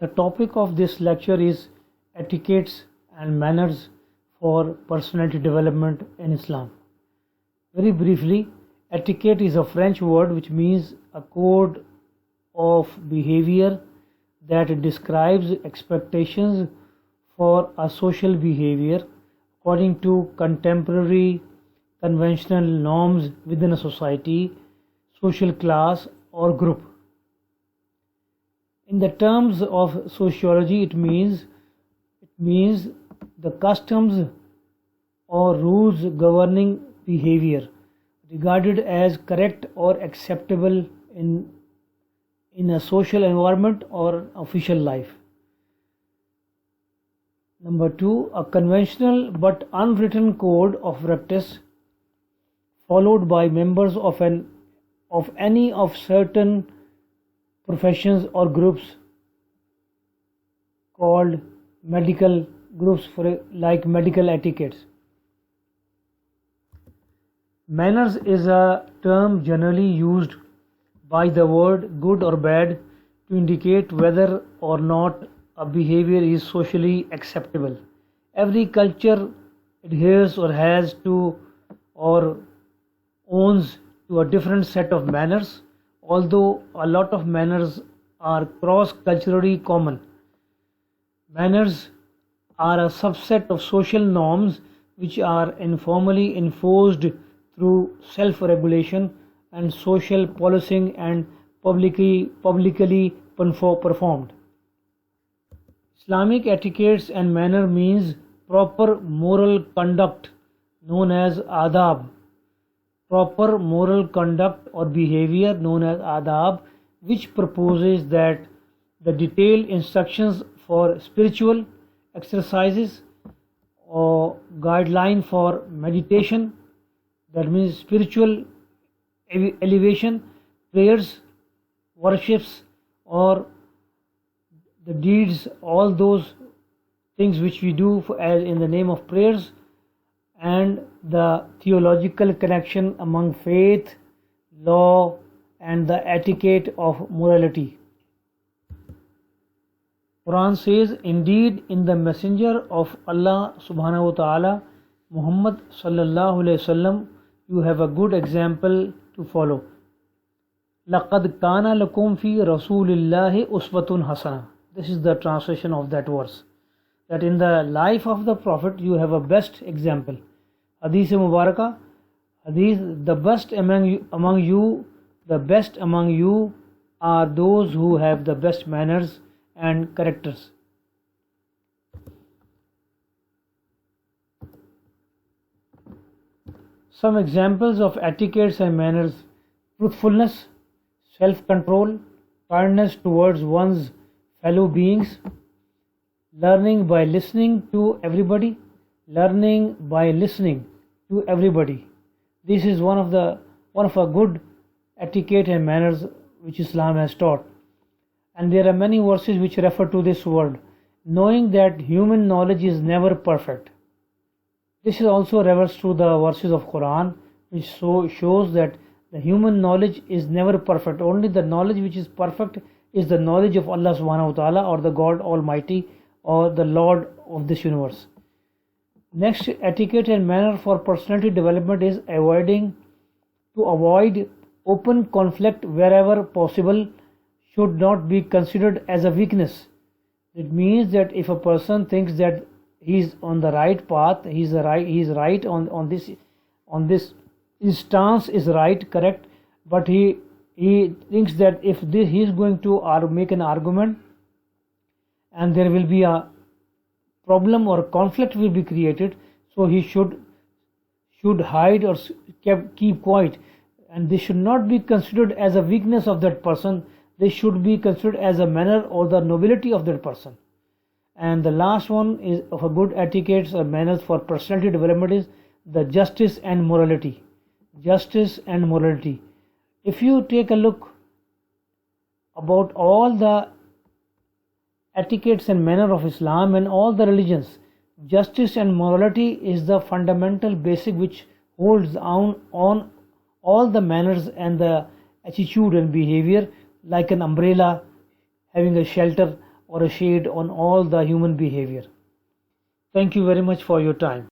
The topic of this lecture is etiquettes and manners for personality development in Islam. Very briefly, etiquette is a French word which means a code of behavior that describes expectations for a social behavior according to contemporary conventional norms within a society, social class, or group. In the terms of sociology, it means the customs or rules governing behavior regarded as correct or acceptable in a social environment or official life. Number two, a conventional but unwritten code of practice followed by members of any of certain professions or groups called medical groups like medical etiquettes. Manners is a term generally used by the word good or bad to indicate whether or not a behavior is socially acceptable. Every culture adheres or has to or owns to a different set of manners, although a lot of manners are cross-culturally common. Manners are a subset of social norms which are informally enforced through self-regulation and social policing and publicly performed. Islamic etiquettes and manner means proper moral conduct known as adab. Proper moral conduct or behavior known as adab, which proposes that the detailed instructions for spiritual exercises or guideline for meditation, that means spiritual elevation, prayers, worships, or the deeds, all those things which we do as in the name of prayers, and the theological connection among faith, law, and the etiquette of morality. Quran says, indeed in the messenger of Allah subhanahu wa ta'ala, Muhammad sallallahu alayhi wasallam, you have a good example to follow. لَقَدْ كَانَ لَكُمْ فِي رَسُولِ اللَّهِ أُسْوَةٌ حَسَنَةٌ. This is the translation of that verse. That in the life of the Prophet you have a best example. Hadith Mubarakah, Hadith, the best among you, the best among you are those who have the best manners and characters. Some examples of etiquettes and manners: truthfulness, self-control, kindness towards one's fellow beings, learning by listening to everybody, This is one of a good etiquette and manners which Islam has taught. And there are many verses which refer to this word, knowing that human knowledge is never perfect. This is also refers to the verses of Quran, which shows that the human knowledge is never perfect. Only the knowledge which is perfect is the knowledge of Allah subhanahu wa ta'ala, or the God Almighty, or the Lord of this universe. Next, etiquette and manner for personality development is to avoid open conflict wherever possible should not be considered as a weakness. It means that if a person thinks that he is on the right path, he is right on this, his stance is right, correct, but he thinks that if he is going to make an argument and there will be a problem or conflict will be created, so he should hide or keep quiet, and this should not be considered as a weakness of that person. This should be considered as a manner or the nobility of that person. And the last one is of a good etiquettes or manners for personality development is the justice and morality. Justice and morality. If you take a look about all the etiquettes and manner of Islam and all the religions, justice and morality is the fundamental basic which holds on all the manners and the attitude and behavior, like an umbrella having a shelter, or a shade on all the human behavior. Thank you very much for your time.